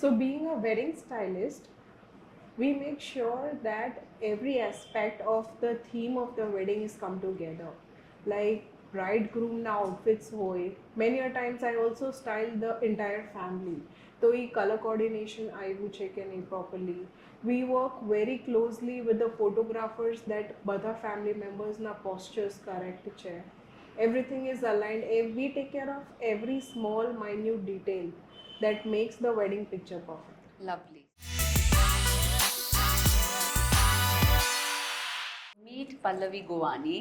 So being a wedding stylist, we make sure that every aspect of the theme of the wedding is come together. Like bridegroom na outfits hoy. Many a times I also style the entire family. So e color coordination I will check in properly. We work very closely with the photographers that બધા family members na postures correct છે. Everything is aligned. We take care of every small minute detail that makes the wedding picture perfect. Lovely. Meet Pallavi Govani,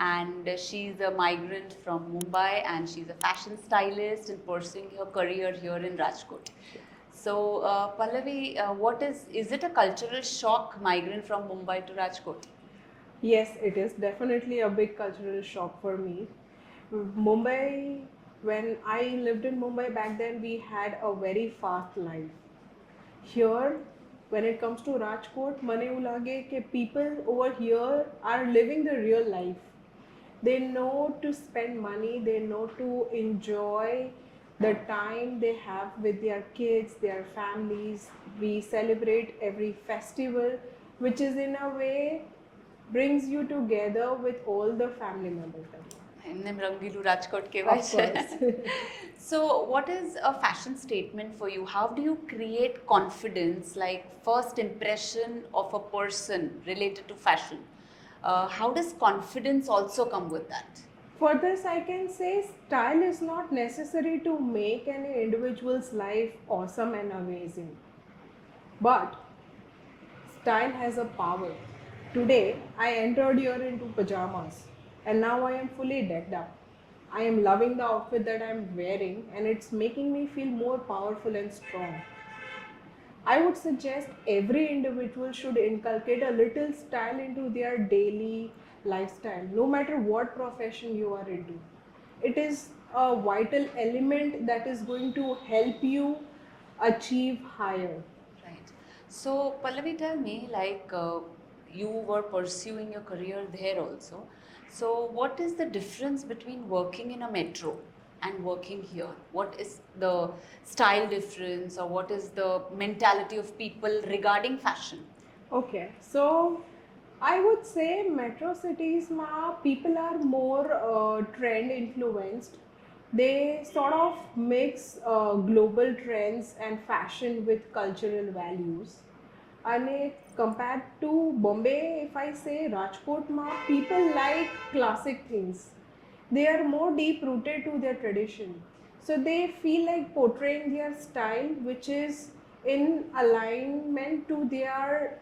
and she's a migrant from Mumbai, and she's a fashion stylist and pursuing her career here in Rajkot. So, Pallavi, what is it a cultural shock migrant from Mumbai to Rajkot? Yes, it is definitely a big cultural shock for me. Mumbai, when I lived in Mumbai back then, we had a very fast life. Here, when it comes to Rajkot, mane એવું લાગે કે people over here are living the real life. They know to spend money, they know to enjoy the time they have with their kids, their families. We celebrate every festival, which is in a way brings you together with all the family members. એમને રંગીલું રાજકોટ કહેવાય Of છે. course. So, what is a fashion statement for you? How do you create confidence, like first impression of a person related to fashion? How does confidence also come with that? For this, I can say style is not necessary to make any individual's life awesome and amazing. But style has a power. Today, I entered here into pajamas and now I am fully decked up. I am loving the outfit that I am wearing and it's making me feel more powerful and strong. I would suggest every individual should inculcate a little style into their daily lifestyle, no matter what profession you are into. It is a vital element that is going to help you achieve higher. Right. So, Pallavi, tell me, like you were pursuing your career there also. So, what is the difference between working in a metro and working here? What is the style difference, or what is the mentality of people regarding fashion? Okay, so I would say metro cities ma people are more trend influenced. They sort of mix global trends and fashion with cultural values. And compared to Bombay, if I say Rajkot ma, people like classic things. They are more deep rooted to their tradition. So they feel like portraying their style, which is in alignment to their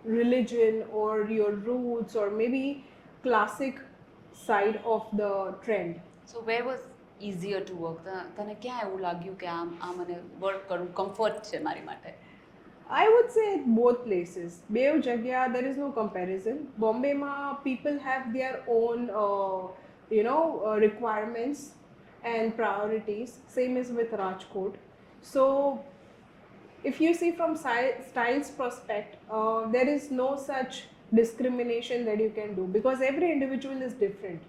religion or your roots or maybe classic side of the trend. So, where was easier to work? તને ક્યાં એવું લાગ્યું કે આ મને work કરવું comfort છે મારી માટે? I would say both places. Bev Jagya, there is no comparison. Bombay ma people have their own, requirements and priorities. Same is with Rajkot. So, if you see from styles prospect, there is no such discrimination that you can do because every individual is different.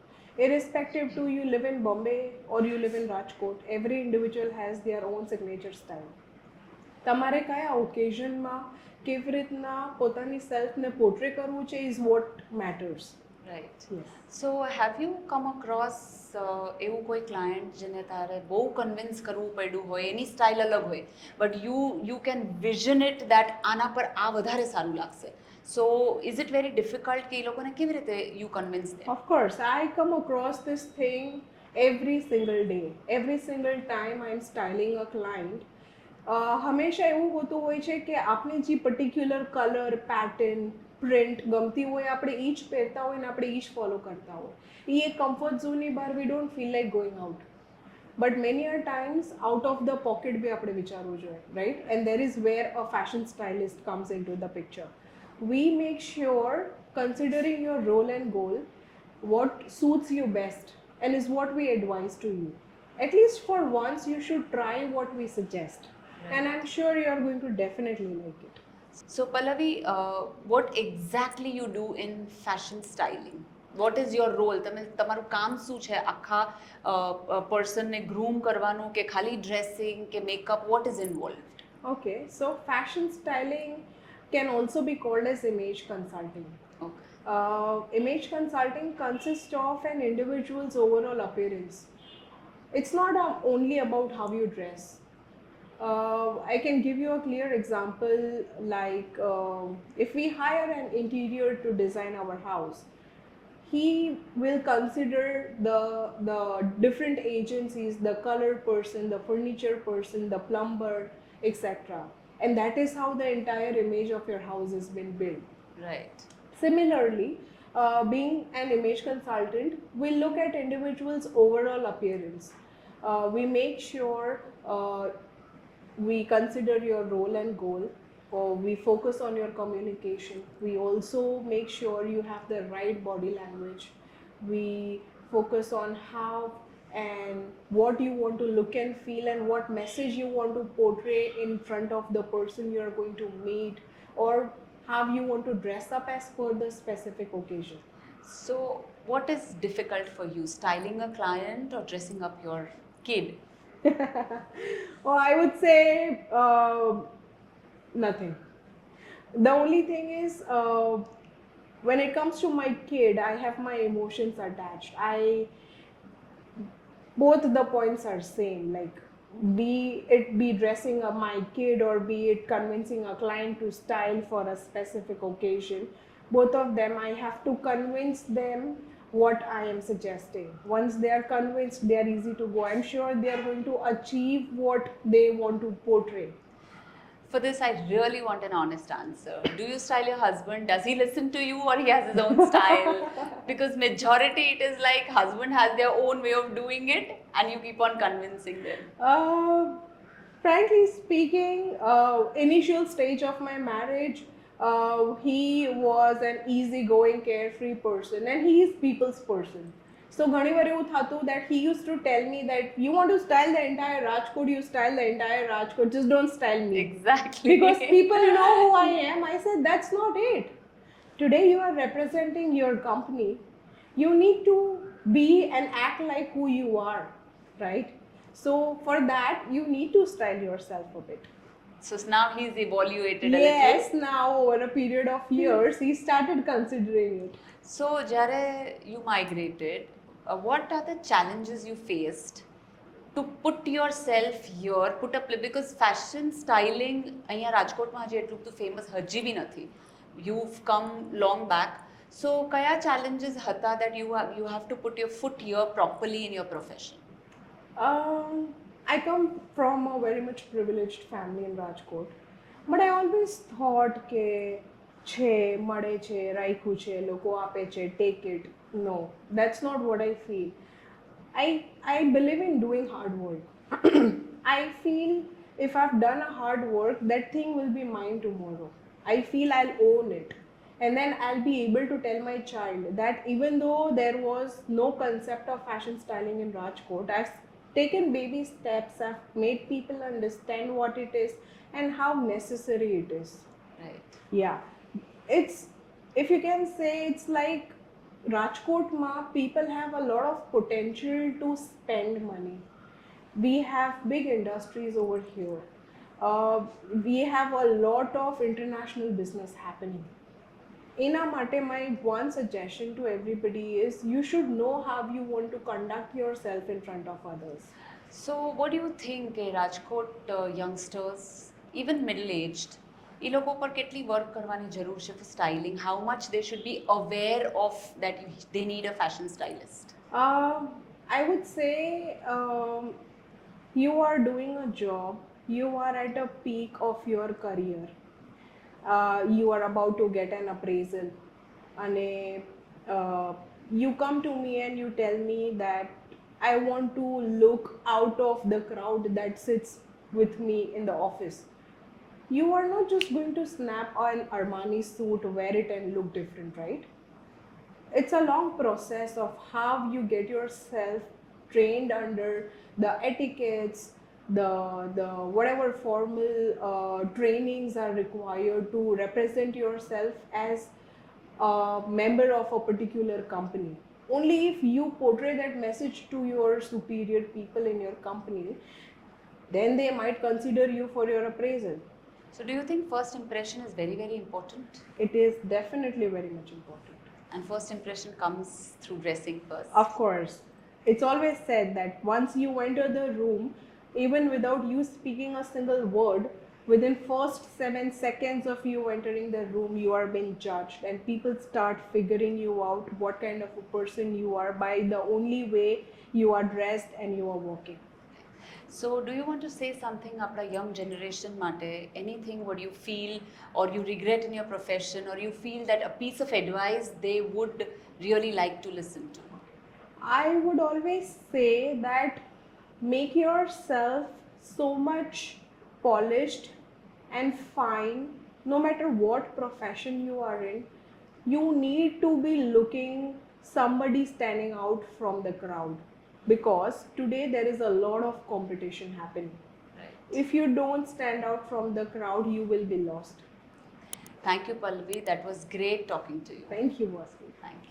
Irrespective to you live in Bombay or you live in Rajkot, every individual has their own signature style. તમારે કયા ઓકેઝનમાં કેવી રીતના પોતાની સેલ્ફને પોર્ટ્રે કરવું છે is what matters. Right. Yes. So, have you come across એવું કોઈ client જેને તારે બહુ કન્વિન્સ કરવું પડ્યું હોય, એની સ્ટાઇલ અલગ હોય, but you can vision it that આના પર આ વધારે સારું લાગશે. So, is it very difficult કે એ લોકોને કેવી રીતે you convince them? Of course, I come across this thing every single day. Every single time I'm styling a client, હંમેશા એવું હોતું હોય છે કે આપણે જે પર્ટિક્યુલર કલર પેટર્ન પ્રિન્ટ ગમતી હોય આપણે એ જ પહેરતા હોય ને આપણે એ જ ફોલો કરતા હોય. એ એક કમ્ફર્ટ ઝોનની બહાર we don't feel like going out. But many a times out of the pocket be આપણે વિચારવું જોઈએ, right? And there is where a fashion stylist comes in to the picture. We make sure, considering your role and goal, what suits you best and is what we advise to you. At least for once, you should try what we suggest. Right. And I'm sure you are going to definitely like it. So, Pallavi, what exactly you do in fashion styling? What is your role? તમારું કામ શું છે? આખા પર્સનને groom કરવાનું કે ખાલી dressing કે makeup? What is involved? Okay, so fashion styling can also be called as image consulting. Okay. Image consulting consists of an individual's overall appearance. It's not only about how you dress. I can give you a clear example like if we hire an interior to design our house, he will consider the different agencies, the color person, the furniture person, the plumber, etc. And that is how the entire image of your house has been built. Right. Similarly, being an image consultant, we look at individuals' overall appearance. We make sure we consider your role and goal, or we focus on your communication. We also make sure you have the right body language. We focus on how and what you want to look and feel and what message you want to portray in front of the person you are going to meet, or how you want to dress up as per the specific occasion. So, what is difficult for you, styling a client or dressing up your kid? Oh, I would say nothing. The only thing is, when it comes to my kid, I have my emotions attached. I Both the points are same. Like, be it be dressing up my kid or be it convincing a client to style for a specific occasion, both of them I have to convince them what I am suggesting. Once they are convinced, they are easy to go. I'm sure they are going to achieve what they want to portray. For this, I really want an honest answer. Do you style your husband? Does he listen to you or he has his own style? Because majority it is like husband has their own way of doing it and you keep on convincing them. Uh, Frankly speaking, initial stage of my marriage, he was an easygoing, carefree person, and he is people's person. So ઘણી વાર એવું થતું that he used to tell me that you want to style the entire Rajkot, you style the entire Rajkot, just don't style me. Exactly. Because people know who I am. I said that's not it. Today you are representing your company. You need to be and act like who you are, right? So for that you need to style yourself a bit. So now he's evaluated a Yes, little. now over a period of years he started considering it. So, જ્યારે you migrated, what are the challenges you faced to put yourself here, put up because fashion styling અહીંયા રાજકોટમાં હજી એટલું બધું famous હજી બી નથી. You've come long back. So, કયા challenges હતા that you have to put your foot here properly in your profession? I come from a very much privileged family in Rajkot, but I always thought કે છે મળે છે રાખ્યું છે લોકો આપે છે take it. No, that's not what I feel. I believe in doing hard work. I feel if I've done a hard work, that thing will be mine tomorrow. I feel I'll own it. And then I'll be able to tell my child that even though there was no concept of fashion styling in Rajkot, I've taken baby steps, I've made people understand what it is and how necessary it is. Right. Yeah. It's, if you can say, it's like Rajkot ma people have a lot of potential to spend money. We have big industries over here. We have a lot of international business happening. એના માટે my one suggestion to everybody is you should know how you want to conduct yourself in front of others. So, what do you think, Rajkot youngsters, even middle-aged, એ લોકો પર કેટલી work કરવાની જરૂર છે for styling? How much they should be aware of that they need a fashion stylist? I would say you are doing a job, you are at a peak of your career. You are about to get an appraisal and you come to me and you tell me that I want to look out of the crowd that sits with me in the office. You are not just going to snap an Armani suit, wear it and look different, right? It's a long process of how you get yourself trained under the etiquettes, the whatever formal trainings are required to represent yourself as a member of a particular company. Only if you portray that message to your superior people in your company, Then they might consider you for your appraisal. So do you think first impression is very, very important? It is definitely very much important. And first impression comes through dressing first. Of course, it's always said that once you enter the room, even without you speaking a single word, within first 7 seconds of you entering the room, you are being judged, and people start figuring you out what kind of a person you are by the only way you are dressed and you are walking. So do you want to say something about young generation mate? Anything what you feel or you regret in your profession, or you feel that a piece of advice they would really like to listen to? I would always say that make yourself so much polished and fine no matter what profession you are in. You need to be looking somebody standing out from the crowd, because today there is a lot of competition happening. Right. If you don't stand out from the crowd, you will be lost. Thank you, Pallavi. That was great talking to you. Thank you, Vasu. Thank you.